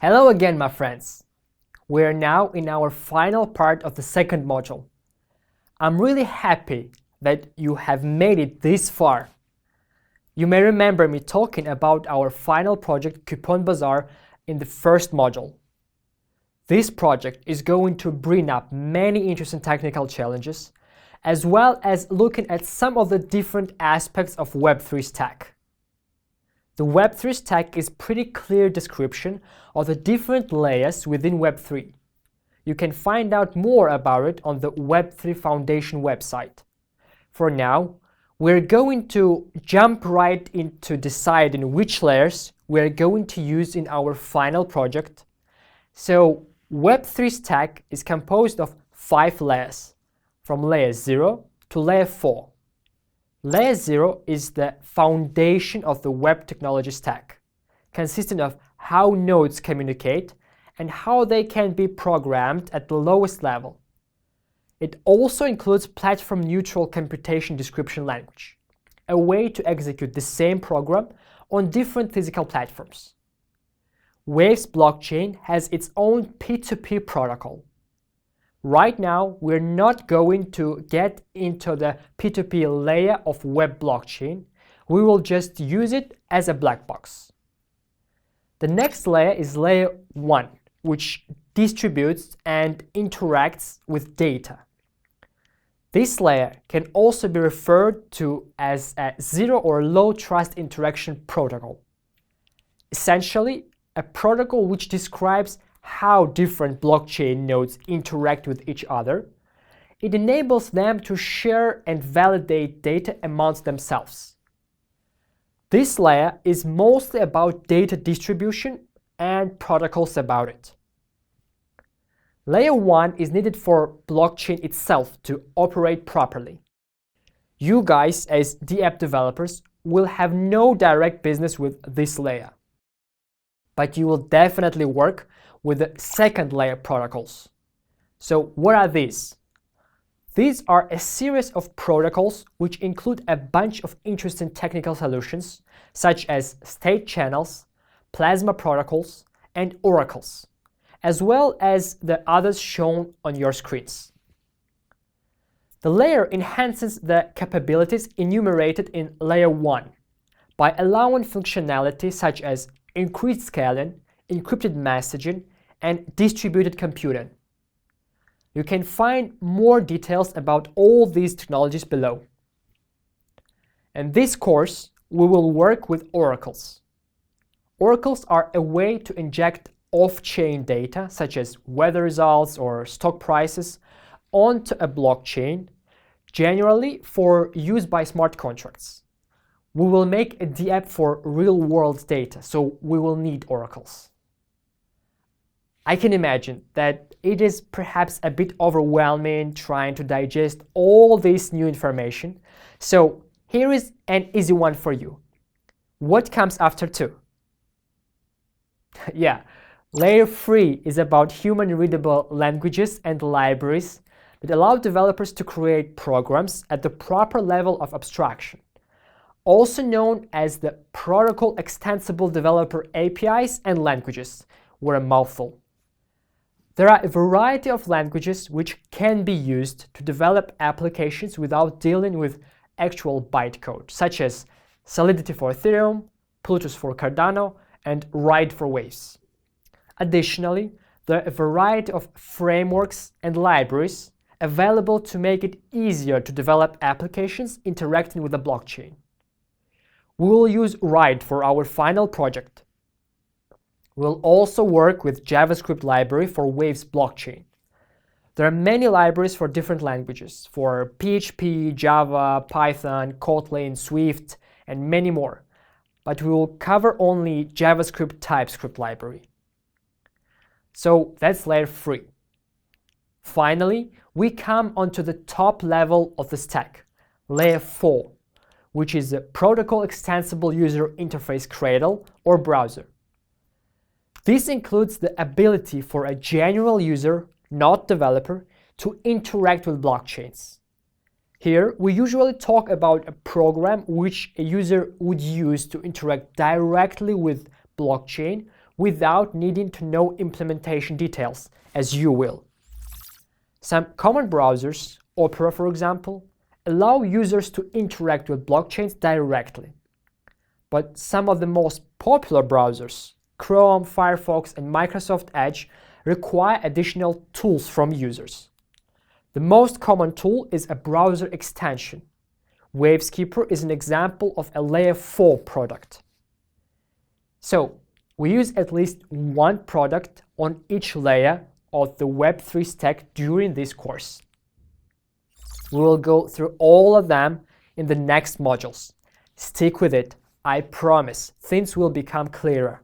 Hello again, my friends. We are now in our final part of the second module. I'm really happy that you have made it this far. You may remember me talking about our final project, Coupon Bazaar, in the first module. This project is going to bring up many interesting technical challenges, as well as looking at some of the different aspects of Web3 stack. The Web3 stack is pretty clear description of the different layers within Web3. You can find out more about it on the Web3 Foundation website. For now, we're going to jump right into deciding which layers we're going to use in our final project. So Web3 stack is composed of 5 layers, from layer 0 to layer 4. Layer 0 is the foundation of the web technology stack, consisting of how nodes communicate and how they can be programmed at the lowest level. It also includes platform-neutral computation description language, a way to execute the same program on different physical platforms. Waves blockchain has its own P2P protocol. Right now, we're not going to get into the P2P layer of web blockchain. We will just use it as a black box. The next layer is layer 1, which distributes and interacts with data. This layer can also be referred to as a zero or low trust interaction protocol. Essentially, a protocol which describes how different blockchain nodes interact with each other. It enables them to share and validate data amongst themselves. This layer is mostly about data distribution and protocols about it. Layer 1 is needed for blockchain itself to operate properly. You guys, as DApp developers, will have no direct business with this layer, but you will definitely work with the second layer protocols. So what are these? These are a series of protocols which include a bunch of interesting technical solutions, such as state channels, plasma protocols, and oracles, as well as the others shown on your screens. The layer enhances the capabilities enumerated in layer 1 by allowing functionality such as increased scaling, encrypted messaging, and distributed computing. You can find more details about all these technologies below. In this course, we will work with oracles. Oracles are a way to inject off-chain data, such as weather results or stock prices, onto a blockchain, generally for use by smart contracts. We will make a DApp for real-world data, so we will need oracles. I can imagine that it is perhaps a bit overwhelming trying to digest all this new information, so here is an easy one for you. What comes after 2? Yeah, layer 3 is about human-readable languages and libraries that allow developers to create programs at the proper level of abstraction, also known as the Protocol Extensible Developer APIs and languages, or a mouthful. There are a variety of languages which can be used to develop applications without dealing with actual bytecode, such as Solidity for Ethereum, Plutus for Cardano, and Ride for Waves. Additionally, there are a variety of frameworks and libraries available to make it easier to develop applications interacting with the blockchain. We will use Ride for our final project. We'll also work with JavaScript library for Waves blockchain. There are many libraries for different languages, for PHP, Java, Python, Kotlin, Swift, and many more, but we will cover only JavaScript TypeScript library. So that's layer 3. Finally, we come onto the top level of the stack, layer 4, which is the Protocol Extensible User Interface Cradle or browser. This includes the ability for a general user, not developer, to interact with blockchains. Here, we usually talk about a program which a user would use to interact directly with blockchain without needing to know implementation details, as you will. Some common browsers, Opera for example, allow users to interact with blockchains directly. But some of the most popular browsers, Chrome, Firefox, and Microsoft Edge, require additional tools from users. The most common tool is a browser extension. Waveskeeper is an example of a Layer 4 product. So, we use at least one product on each layer of the Web3 stack during this course. We will go through all of them in the next modules. Stick with it, I promise, things will become clearer.